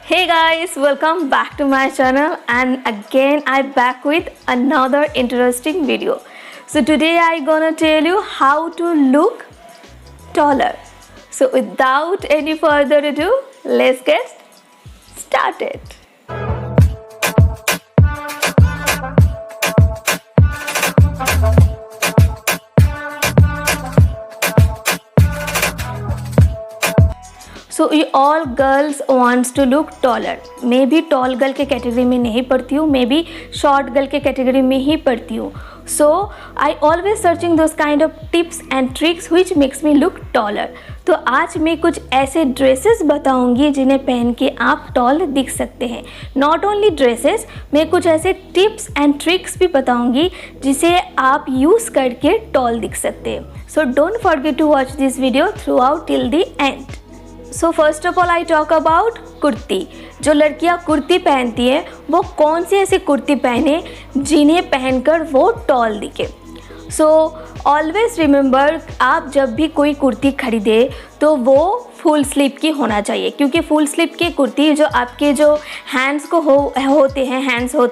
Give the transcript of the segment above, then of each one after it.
Hey guys, welcome back to my channel and again I'm back with another interesting video. So today I'm gonna tell you how to look taller. So without any further ado, let's get started. So all girls wants to look taller. मैं भी tall girl के category में नहीं पढ़ती हूँ, मैं भी short girl के कैटेगरी में ही पढ़ती हूँ. So I always searching those kind of tips and tricks which makes me look taller. तो आज मैं कुछ ऐसे ड्रेसेस बताऊंगी जिन्हें पहन के आप टॉल दिख सकते हैं. नॉट ओनली ड्रेसेस, मैं कुछ ऐसे टिप्स एंड ट्रिक्स भी बताऊंगी जिसे आप यूज़ करके टॉल दिख सकते हैं. So don't forget to watch this video throughout till the end. So first of all I talk about kurti. जो लड़कियां कुर्ती पहनती हैं वो कौन सी ऐसी कुर्ती पहने जिन्हें पहनकर वो टॉल दिखे. सो ऑलवेज रिमेंबर, आप जब भी कोई कुर्ती खरीदे तो वो फुल स्लीव की होना चाहिए, क्योंकि फुल स्लीव की कुर्ती जो आपके जो हैंड्स को होते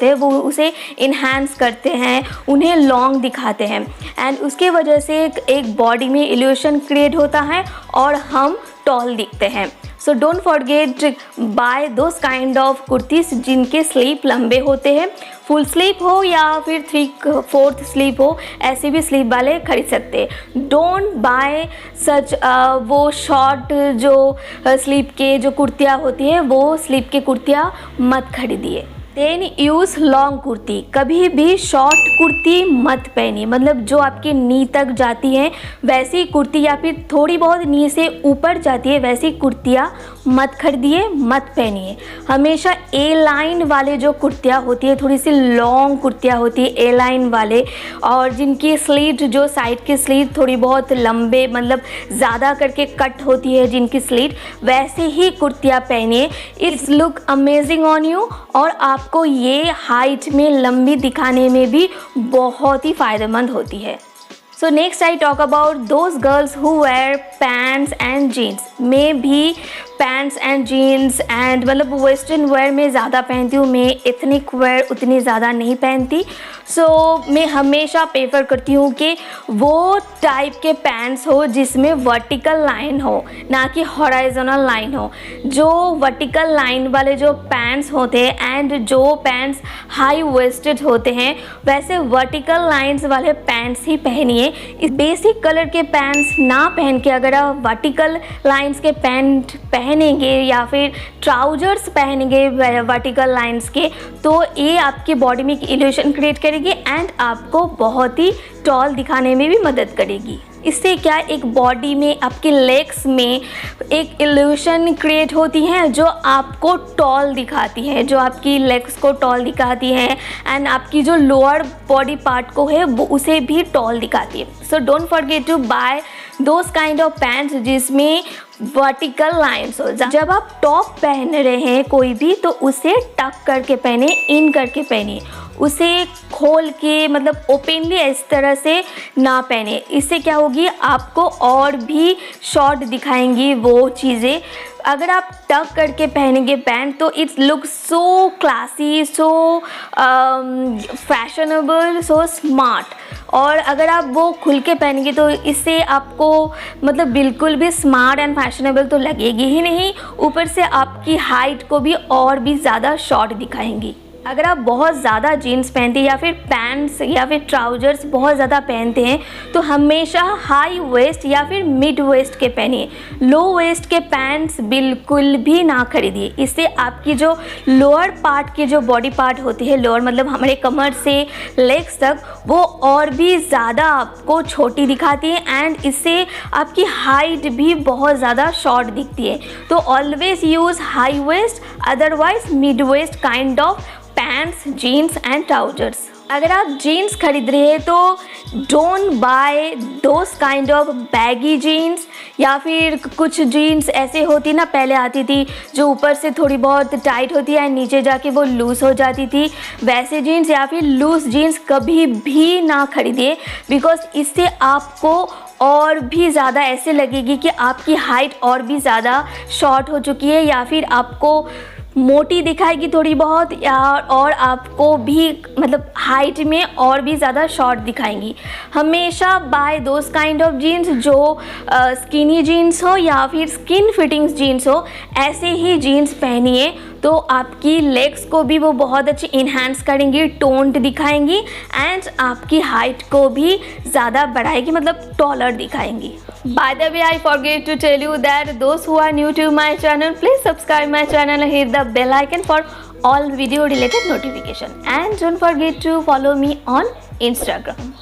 हैं वो उसे इन्हांस करते हैं, उन्हें लॉन्ग दिखाते हैं एंड उसके वजह से एक बॉडी में इल्यूशन क्रिएट होता है और हम टॉल दिखते हैं. So don't forget buy those kind of kurtis जिनके स्लीव लंबे होते हैं. फुल स्लीव हो या फिर 3/4 स्लीव हो, ऐसे भी स्लीव वाले खरीद सकते हैं. डोंट बाय सच वो शॉर्ट जो स्लीव के जो कुर्तियाँ होती है वो स्लीव के कुर्तियाँ मत खरीदिए. Then use long kurti. कभी भी शॉर्ट कुर्ती मत पहनिए, मतलब जो आपकी नी तक जाती है वैसी कुर्ती या फिर थोड़ी बहुत नी से ऊपर जाती है वैसी कुर्तियाँ मत खरीदिए, मत पहनिए. हमेशा ए लाइन वाले जो कुर्तियाँ होती है, थोड़ी सी लॉन्ग कुर्तियाँ होती है ए लाइन वाले, और जिनकी स्लीव जो साइड की स्लीव थोड़ी बहुत लंबे मतलब ज़्यादा करके कट होती है जिनकी स्लीव, वैसे ही कुर्तियाँ पहनिए. It's look amazing on you और आपको ये हाइट में लंबी दिखाने में भी बहुत ही फ़ायदेमंद होती है. So next I talk about those girls who wear pants and jeans. मैं भी पैंट्स एंड जीन्स एंड मतलब वेस्टर्न वेयर में ज़्यादा पहनती हूँ, मैं एथनिक वेयर उतनी ज़्यादा नहीं पहनती. सो मैं हमेशा प्रेफर करती हूँ कि वो टाइप के पैंट्स हो जिसमें वर्टिकल लाइन हो, ना कि हॉराइजोनल लाइन हो. जो वर्टिकल लाइन वाले जो पैंट्स होते हैं एंड जो पैंट्स हाई वेस्टेड होते हैं वैसे वर्टिकल लाइंस वाले पैंट्स ही पहनिए. इस बेसिक कलर के पैंट्स ना पहन के अगर आप वर्टिकल लाइंस के पैंट पहनेंगे या फिर ट्राउजर्स पहनेंगे वर्टिकल लाइंस के, तो ये आपकी बॉडी में इल्यूशन क्रिएट करेगी एंड आपको बहुत ही टॉल दिखाने में भी मदद करेगी. इससे क्या, एक बॉडी में आपके लेग्स में एक इल्यूशन क्रिएट होती है जो आपको टॉल दिखाती है, जो आपकी लेग्स को टॉल दिखाती है एंड आपकी जो लोअर बॉडी पार्ट को है वो उसे भी टॉल दिखाती है. So don't forget to buy those kind of pants जिसमें वर्टिकल लाइन्स हो. जब आप टॉप पहन रहे हैं कोई भी तो उसे टक करके पहने, इन करके पहनिए, उसे खोल के मतलब ओपनली इस तरह से ना पहने. इससे क्या होगी, आपको और भी शॉर्ट दिखाएंगी वो चीज़ें. अगर आप टक करके पहनेंगे पैंट तो it's look so classy, so fashionable, so smart. और अगर आप वो खुल के पहनेंगे तो इससे आपको मतलब बिल्कुल भी स्मार्ट एंड फैशनेबल तो लगेगी ही नहीं, ऊपर से आपकी हाइट को भी और भी ज़्यादा शॉर्ट दिखाएंगी. अगर आप बहुत ज़्यादा जीन्स पहनते हैं या फिर पैंट्स या फिर ट्राउजर्स बहुत ज़्यादा पहनते हैं तो हमेशा हाई वेस्ट या फिर मिड वेस्ट के पहनिए. लो वेस्ट के पैंट्स बिल्कुल भी ना खरीदिए. इससे आपकी जो लोअर पार्ट की जो बॉडी पार्ट होती है, लोअर मतलब हमारे कमर से लेग्स तक, वो और भी ज़्यादा आपको छोटी दिखाती है एंड इससे आपकी हाइट भी बहुत ज़्यादा शॉर्ट दिखती है. तो always use high waist, otherwise mid waist kind of pants, jeans and trousers. अगर आप जीन्स खरीद रहे हैं तो don't buy those kind of baggy jeans, या फिर कुछ जीन्स ऐसे होती ना, पहले आती थी जो ऊपर से थोड़ी बहुत टाइट होती है नीचे जाके वो लूज़ हो जाती थी, वैसे जीन्स या फिर लूज़ जीन्स कभी भी ना खरीदिए. बिकॉज इससे आपको और भी ज़्यादा ऐसे लगेगी कि आपकी हाइट और भी ज़्यादा शॉर्ट हो चुकी है या फिर आपको मोटी दिखाएगी थोड़ी बहुत, या और आपको भी मतलब हाइट में और भी ज़्यादा शॉर्ट दिखाएंगी। हमेशा buy those kind of jeans जो स्किनी जीन्स हो या फिर स्किन फिटिंग्स जीन्स हो, ऐसे ही जीन्स पहनिए तो आपकी लेग्स को भी वो बहुत अच्छी इन्हांस करेंगी, टोन्ड दिखाएंगी एंड आपकी हाइट को भी ज़्यादा बढ़ाएगी, मतलब taller दिखाएंगी। By the way, I forget to tell you that those who are new to my channel, please subscribe my channel and hit the bell icon for all video related notification, and don't forget to follow me on Instagram.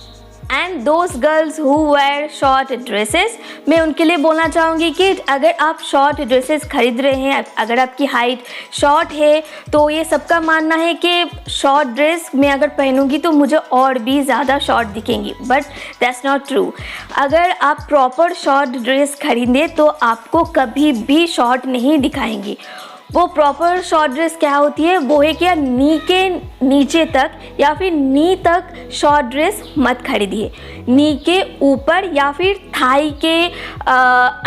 And those girls who wear short dresses, मैं उनके लिए बोलना चाहूँगी कि अगर आप short dresses खरीद रहे हैं, अगर आपकी हाइट शॉर्ट है, तो ये सबका मानना है कि शॉर्ट ड्रेस मैं अगर पहनूंगी तो मुझे और भी ज़्यादा शॉर्ट दिखेंगी, बट दैट्स नॉट ट्रू। अगर आप प्रॉपर शॉर्ट ड्रेस खरीदें तो आपको कभी भी शॉर्ट नहीं दिखाएंगी। वो प्रॉपर शॉर्ट ड्रेस क्या होती है, वो है क्या, नी के नीचे तक या फिर नी तक शॉर्ट ड्रेस मत खरीदिए। नी के ऊपर या फिर थाई के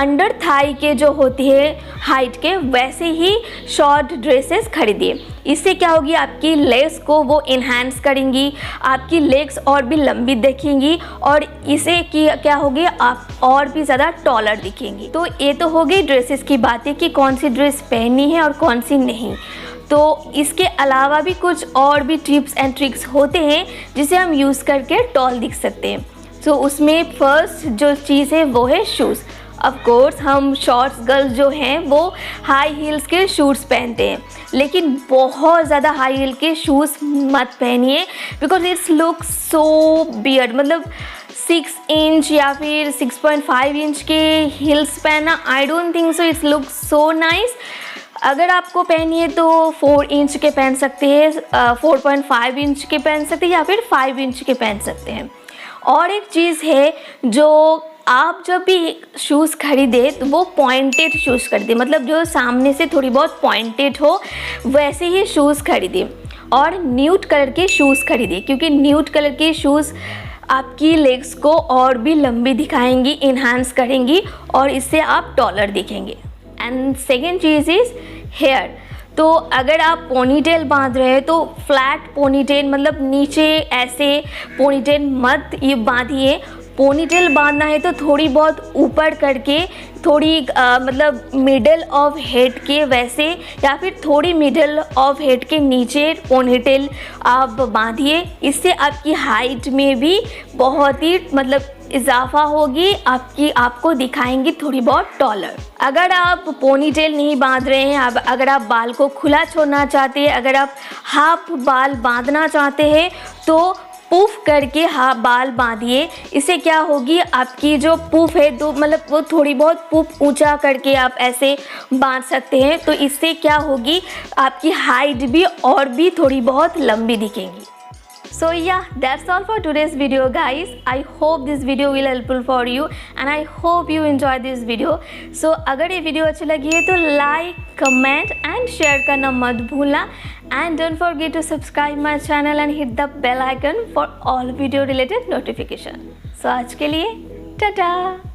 अंडर थाई के जो होती है हाइट के, वैसे ही शॉर्ट ड्रेसेस खरीदिए। इससे क्या होगी, आपकी लेग्स को वो इन्हांस करेंगी, आपकी लेग्स और भी लंबी दिखेंगी और इसे क्या होगी, आप और भी ज़्यादा टॉलर दिखेंगी। तो ये तो हो गई ड्रेसेस की बातें कि कौन सी ड्रेस पहननी है और कौन सी नहीं। तो इसके अलावा भी कुछ और भी टिप्स एंड ट्रिक्स होते हैं जिसे हम यूज़ करके टॉल दिख सकते हैं। तो उसमें फर्स्ट जो चीज़ है वो है शूज़। ऑफ कोर्स हम शॉर्ट्स गर्ल्स जो हैं वो हाई हील्स के शूज़ पहनते हैं, लेकिन बहुत ज़्यादा हाई हील के शूज़ मत पहनिए, because it's look so weird. मतलब 6 इंच या फिर 6.5 इंच के हील्स पहनना, I don't think so it's look so nice. अगर आपको पहनिए तो 4 इंच के पहन सकते हैं, 4.5 इंच के पहन सकते हैं या फिर 5 इंच के पहन सकते हैं। और एक चीज़ है, जो आप जब भी शूज़ खरीदे तो वो पॉइंटेड शूज़ खरीदे, मतलब जो सामने से थोड़ी बहुत पॉइंटेड हो वैसे ही शूज़ खरीदे। और न्यूड कलर के शूज़ खरीदे, क्योंकि न्यूड कलर के शूज़ आपकी लेग्स को और भी लंबी दिखाएंगी, इन्हांस करेंगी और इससे आप टॉलर दिखेंगे। And second cheese is here. तो अगर आप पोनीटेल बांध रहे हैं तो फ्लैट पोनीटेल, मतलब नीचे ऐसे पोनीटेल मत ये बांधिए। पोनीटेल बांधना है तो थोड़ी बहुत ऊपर करके, थोड़ी मतलब मिडल ऑफ हेड के वैसे, या फिर थोड़ी मिडल ऑफ हेड के नीचे पोनीटेल आप बांधिए। इससे आपकी हाइट में भी बहुत ही मतलब इजाफा होगी, आपको दिखाएंगी थोड़ी बहुत टॉलर। अगर आप पोनीटेल नहीं बांध रहे हैं, अगर आप बाल को खुला छोड़ना चाहते हैं, अगर आप हाफ बाल बांधना चाहते हैं तो पुफ करके बाल बांधिए। इससे क्या होगी, आपकी जो पुफ है तो मतलब वो थोड़ी बहुत पुफ ऊंचा करके आप ऐसे बांध सकते हैं। तो इससे क्या होगी, आपकी हाइट भी और भी थोड़ी बहुत लंबी दिखेंगी। So yeah, that's all for today's video guys. I hope this video will helpful for you and I hope you enjoy this video. So अगर ये वीडियो अच्छी लगी है तो लाइक, कमेंट एंड शेयर करना मत भूलना, and don't forget to subscribe my channel and hit the bell icon for all video related notification. So आज के लिए टाटा।